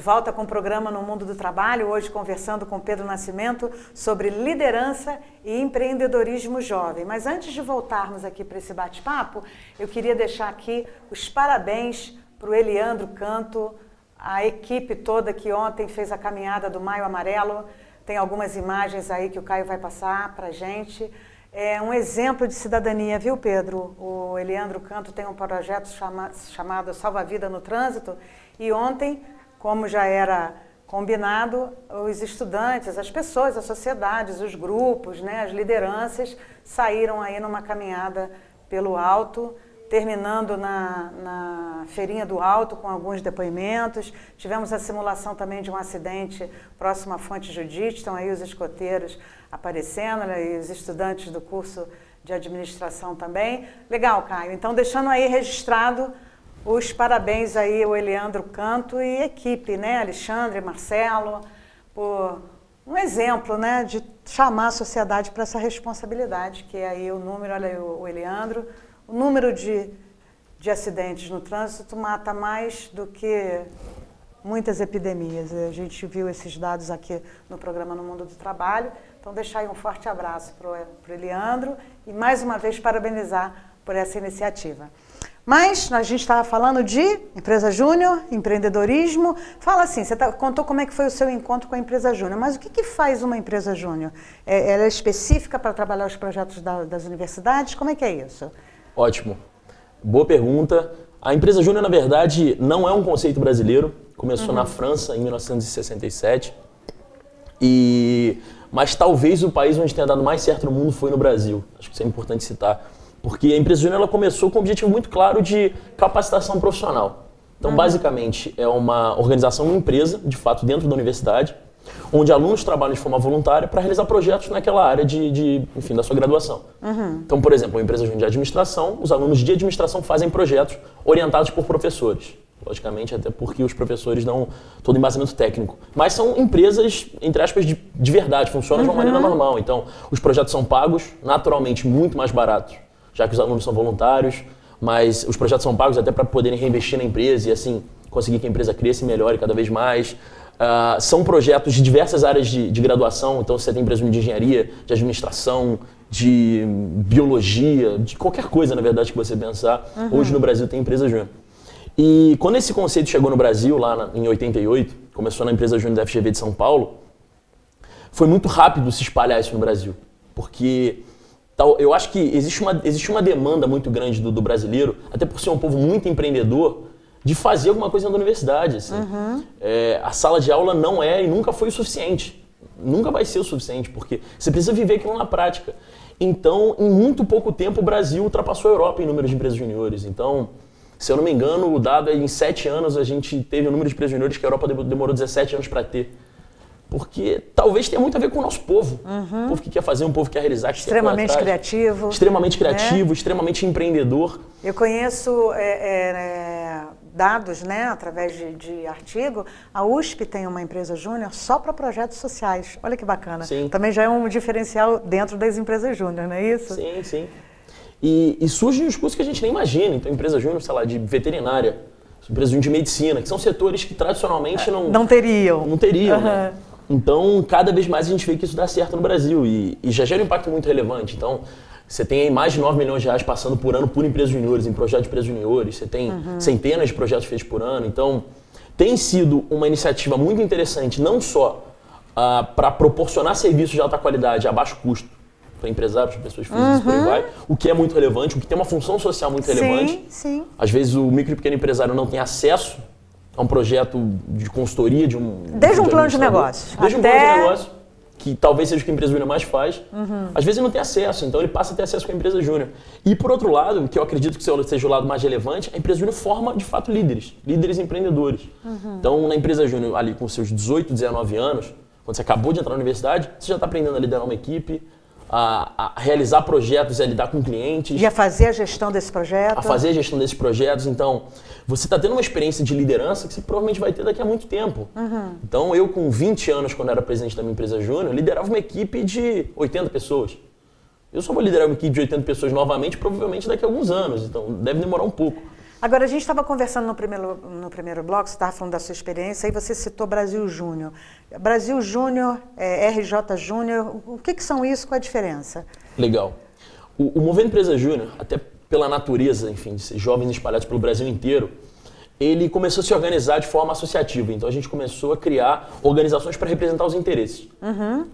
Volta com o programa No Mundo do Trabalho, hoje conversando com Pedro Nascimento sobre liderança e empreendedorismo jovem. Mas antes de voltarmos aqui para esse bate-papo, eu queria deixar aqui os parabéns para o Eliandro Canto, a equipe toda que ontem fez a caminhada do Maio Amarelo. Tem algumas imagens aí que o Caio vai passar para a gente. É um exemplo de cidadania, viu, Pedro? O Eliandro Canto tem um projeto chamado Salva Vida no Trânsito e ontem, como já era combinado, os estudantes, as pessoas, as sociedades, os grupos, né, as lideranças saíram aí numa caminhada pelo Alto, terminando na Feirinha do Alto com alguns depoimentos. Tivemos a simulação também de um acidente próximo à Fonte Judite, estão aí os escoteiros aparecendo, né, e os estudantes do curso de administração também. Legal, Caio. Então, deixando aí registrado os parabéns aí ao Eliandro Canto e equipe, né, Alexandre, Marcelo, por um exemplo, né, de chamar a sociedade para essa responsabilidade, que é aí o número, olha aí o Eliandro, o número de acidentes no trânsito mata mais do que muitas epidemias. A gente viu esses dados aqui no programa No Mundo do Trabalho. Então, deixar aí um forte abraço para o Eliandro e, mais uma vez, parabenizar por essa iniciativa. Mas a gente estava falando de empresa júnior, empreendedorismo. Fala assim, você contou como é que foi o seu encontro com a empresa júnior, mas o que faz uma empresa júnior? Ela é específica para trabalhar os projetos das universidades? Como é que é isso? Ótimo. Boa pergunta. A empresa júnior, na verdade, não é um conceito brasileiro. Começou na França em 1967. Mas talvez o país onde tenha dado mais certo no mundo foi no Brasil. Acho que isso é importante citar. Porque a empresa júnior ela começou com um objetivo muito claro de capacitação profissional. Então, basicamente, é uma organização, uma empresa, de fato, dentro da universidade, onde alunos trabalham de forma voluntária para realizar projetos naquela área enfim, da sua graduação. Então, por exemplo, uma empresa júnior de administração, os alunos de administração fazem projetos orientados por professores. Logicamente, até porque os professores dão todo o embasamento técnico. Mas são empresas, entre aspas, de verdade, funcionam de uma maneira normal. Então, os projetos são pagos, naturalmente, muito mais baratos, já que os alunos são voluntários, mas os projetos são pagos até para poderem reinvestir na empresa e, assim, conseguir que a empresa cresça e melhore cada vez mais. São projetos de diversas áreas de graduação, então você tem empresa de engenharia, de administração, de biologia, de qualquer coisa, na verdade, que você pensar. Hoje no Brasil tem empresa júnior. E quando esse conceito chegou no Brasil, lá em 88, começou na empresa júnior da FGV de São Paulo, foi muito rápido se espalhar isso no Brasil, porque eu acho que existe uma demanda muito grande do brasileiro, até por ser um povo muito empreendedor, de fazer alguma coisa na universidade. Assim. A sala de aula não é e nunca foi o suficiente. Nunca vai ser o suficiente, porque você precisa viver aquilo na prática. Então, em muito pouco tempo, o Brasil ultrapassou a Europa em número de empresas juniores. Então, se eu não me engano, o dado é em 7 anos a gente teve um número de empresas juniores que a Europa demorou 17 anos para ter. Porque talvez tenha muito a ver com o nosso povo. O povo que quer fazer, um povo que quer realizar, que extremamente criativo. Extremamente criativo, extremamente empreendedor. Eu conheço dados, né, através de artigo. A USP tem uma empresa júnior só para projetos sociais. Olha que bacana. Sim. Também já é um diferencial dentro das empresas júnior, não é isso? Sim, sim. E surgem os cursos que a gente nem imagina. Então, empresa júnior, sei lá, de veterinária, empresa júnior de medicina, que são setores que tradicionalmente não teriam. Não teriam, né? Então, cada vez mais a gente vê que isso dá certo no Brasil e já gera um impacto muito relevante. Então, você tem aí mais de 9 milhões de reais passando por ano por empresas juniores, em projetos de empresas juniores. Você tem centenas de projetos feitos por ano. Então, tem sido uma iniciativa muito interessante, não só para proporcionar serviços de alta qualidade a baixo custo para empresários, para pessoas físicas e por aí vai, o que é muito relevante, o que tem uma função social muito relevante. Sim. Às vezes o micro e pequeno empresário não tem acesso a um projeto de consultoria, desde um plano de negócio. Desde um plano de negócio, que talvez seja o que a empresa júnior mais faz. Às vezes ele não tem acesso, então ele passa a ter acesso com a empresa júnior. E por outro lado, que eu acredito que seja o lado mais relevante, a empresa júnior forma de fato líderes empreendedores. Então na empresa júnior, ali com seus 18, 19 anos, quando você acabou de entrar na universidade, você já está aprendendo a liderar uma equipe, a realizar projetos, a lidar com clientes. E a fazer a gestão desse projeto. A fazer a gestão desses projetos. Então, você está tendo uma experiência de liderança que você provavelmente vai ter daqui a muito tempo. Então, eu com 20 anos, quando era presidente da minha empresa júnior, liderava uma equipe de 80 pessoas. Eu só vou liderar uma equipe de 80 pessoas novamente, provavelmente daqui a alguns anos. Então, deve demorar um pouco. Agora, a gente estava conversando no primeiro bloco, você estava falando da sua experiência, aí você citou Brasil Júnior. Brasil Júnior, RJ Júnior, o que são isso, qual a diferença? Legal. O Movendo Empresa Júnior, até pela natureza, enfim, de ser jovens espalhados pelo Brasil inteiro, ele começou a se organizar de forma associativa. Então a gente começou a criar organizações para representar os interesses.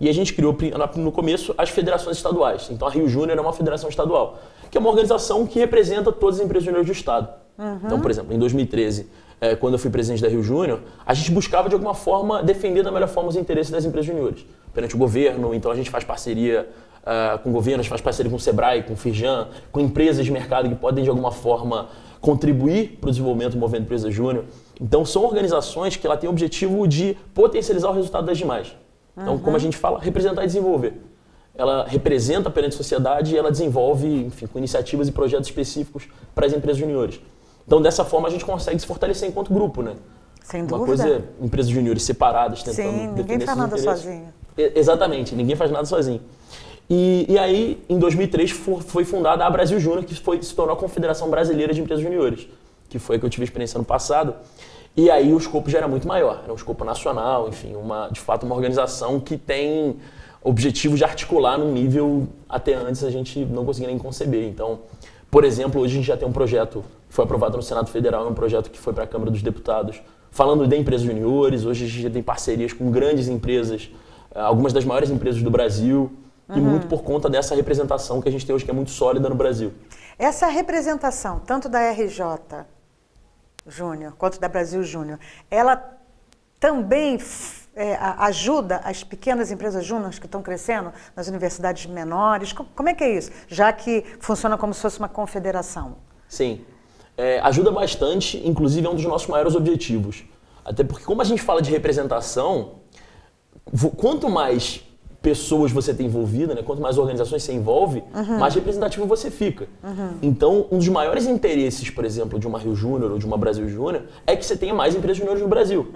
E a gente criou, no começo, as federações estaduais. Então a Rio Júnior é uma federação estadual, que é uma organização que representa todas as empresas júniores do estado. Então, por exemplo, em 2013, quando eu fui presidente da Rio Júnior, a gente buscava de alguma forma defender da melhor forma os interesses das empresas júniores perante o governo. Então a gente faz parceria com o governo, a gente faz parceria com o Sebrae, com o Firjan, com empresas de mercado que podem de alguma forma contribuir para o desenvolvimento do Movimento Empresa Júnior. Então são organizações que ela tem o objetivo de potencializar o resultado das demais. Então, como a gente fala, representar e desenvolver. Ela representa perante a sociedade e ela desenvolve, enfim, com iniciativas e projetos específicos para as empresas juniores. Então, dessa forma, a gente consegue se fortalecer enquanto grupo, né? Sem dúvida. Uma coisa é empresas juniores separadas, tentando defender. Sim, ninguém faz nada sozinho. Exatamente, ninguém faz nada sozinho. E aí, em 2003, foi fundada a Brasil Júnior, que se tornou a Confederação Brasileira de Empresas Juniores, que foi a que eu tive experiência no passado. E aí o escopo já era muito maior, era um escopo nacional, enfim, de fato uma organização que tem objetivo de articular num nível até antes a gente não conseguia nem conceber. Então, por exemplo, hoje a gente já tem um projeto que foi aprovado no Senado Federal, é um projeto que foi para a Câmara dos Deputados, falando de empresas juniores. Hoje a gente já tem parcerias com grandes empresas, algumas das maiores empresas do Brasil, e muito por conta dessa representação que a gente tem hoje, que é muito sólida no Brasil. Essa representação, tanto da RJ Júnior quanto da Brasil Júnior, ela também ajuda as pequenas empresas júniores que estão crescendo nas universidades menores? Como é que é isso? Já que funciona como se fosse uma confederação. Sim. Ajuda bastante, inclusive é um dos nossos maiores objetivos. Até porque, como a gente fala de representação, quanto mais pessoas você tem envolvida, né? Quanto mais organizações você envolve, mais representativo você fica. Então, um dos maiores interesses, por exemplo, de uma Rio Júnior ou de uma Brasil Júnior é que você tenha mais empresas júniores no Brasil.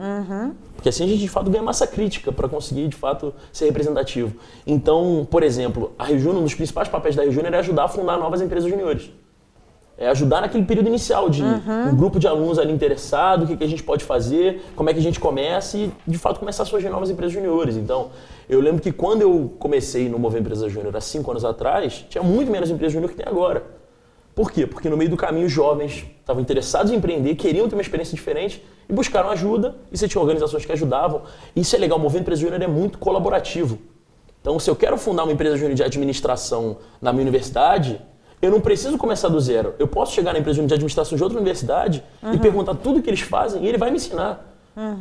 Porque assim a gente, de fato, ganha massa crítica para conseguir, de fato, ser representativo. Então, por exemplo, a Rio Júnior, um dos principais papéis da Rio Júnior é ajudar a fundar novas empresas juniores. É ajudar naquele período inicial de um grupo de alunos ali interessado, o que a gente pode fazer, como é que a gente começa e, de fato, começar a surgir novas empresas juniores. Então, eu lembro que quando eu comecei no Mover Empresa Júnior há 5 anos atrás, tinha muito menos empresas júnior que tem agora. Por quê? Porque no meio do caminho os jovens estavam interessados em empreender, queriam ter uma experiência diferente e buscaram ajuda, e você tinha organizações que ajudavam. Isso é legal, o Mover Empresa Júnior é muito colaborativo. Então, se eu quero fundar uma empresa júnior de administração na minha universidade, eu não preciso começar do zero. Eu posso chegar na empresa de administração de outra universidade e perguntar tudo o que eles fazem e ele vai me ensinar.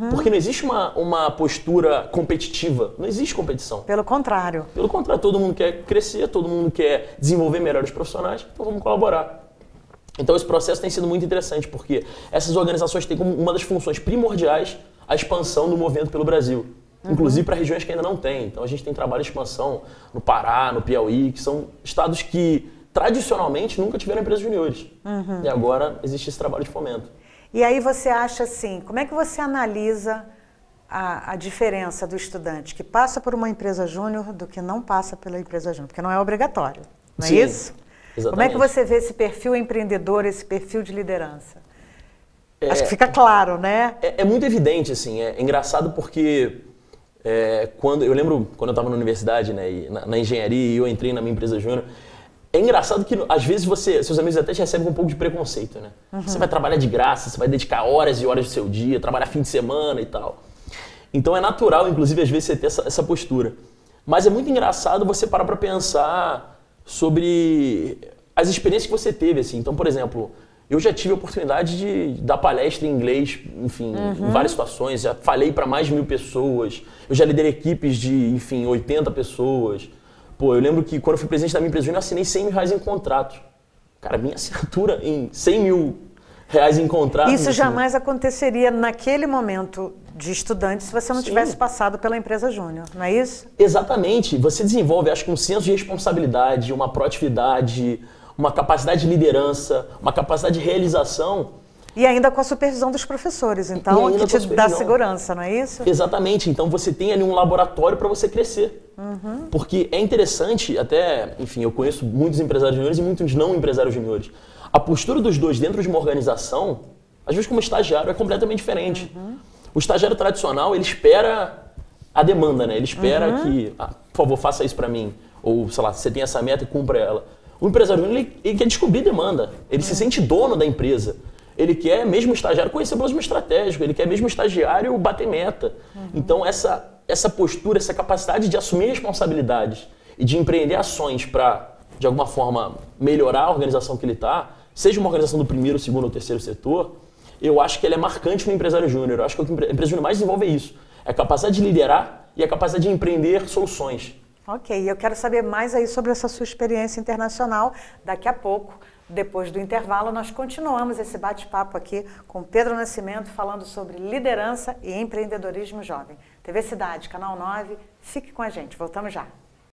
Porque não existe uma postura competitiva. Não existe competição. Pelo contrário. Pelo contrário, todo mundo quer crescer, todo mundo quer desenvolver melhores profissionais, então vamos colaborar. Então esse processo tem sido muito interessante, porque essas organizações têm como uma das funções primordiais a expansão do movimento pelo Brasil. Inclusive para regiões que ainda não têm. Então a gente tem trabalho de expansão no Pará, no Piauí, que são estados que tradicionalmente nunca tiveram empresas juniores. E agora existe esse trabalho de fomento. E aí você acha assim, como é que você analisa a diferença do estudante que passa por uma empresa júnior do que não passa pela empresa júnior? Porque não é obrigatório, não é isso? Exatamente. Como é que você vê esse perfil empreendedor, esse perfil de liderança? Acho que fica claro, né? É muito evidente, assim, é engraçado porque eu lembro quando eu estava na universidade, né, na engenharia, e eu entrei na minha empresa júnior. É engraçado que, às vezes, seus amigos até te recebem com um pouco de preconceito, né? Você vai trabalhar de graça, você vai dedicar horas e horas do seu dia, trabalhar fim de semana e tal. Então é natural, inclusive, às vezes, você ter essa postura. Mas é muito engraçado você parar para pensar sobre as experiências que você teve, assim. Então, por exemplo, eu já tive a oportunidade de dar palestra em inglês, enfim, em várias situações. Já falei para mais de 1000 pessoas. Eu já liderei equipes de, enfim, 80 pessoas. Pô, eu lembro que quando eu fui presidente da minha empresa júnior, eu assinei R$100 mil em contratos. Cara, minha assinatura em R$100 mil em contratos. Isso jamais aconteceria naquele momento de estudante se você não tivesse passado pela empresa júnior, não é isso? Exatamente. Você desenvolve, acho que um senso de responsabilidade, uma proatividade, uma capacidade de liderança, uma capacidade de realização. E ainda com a supervisão dos professores, então, que te dá segurança, não é isso? Exatamente. Então, você tem ali um laboratório para você crescer. Porque é interessante, até, enfim, eu conheço muitos empresários juniores e muitos não empresários juniores. a postura dos dois dentro de uma organização, às vezes como estagiário, é completamente diferente. O estagiário tradicional, ele espera a demanda, né? Ele espera que, por favor, faça isso para mim. Ou, sei lá, você tem essa meta e cumpra ela. O empresário júnior, ele quer descobrir demanda. Ele se sente dono da empresa. Ele quer mesmo o estagiário conhecer o plano estratégico. Ele quer mesmo o estagiário bater meta. Então, essa postura, essa capacidade de assumir responsabilidades e de empreender ações para, de alguma forma, melhorar a organização que ele está, seja uma organização do primeiro, segundo ou terceiro setor, eu acho que ela é marcante no empresário júnior. Eu acho que o que a empresa júnior mais desenvolve é isso. É a capacidade de liderar e a capacidade de empreender soluções. Ok, eu quero saber mais aí sobre essa sua experiência internacional. Daqui a pouco, depois do intervalo, nós continuamos esse bate-papo aqui com Pedro Nascimento, falando sobre liderança e empreendedorismo jovem. TV Cidade, Canal 9, fique com a gente, voltamos já.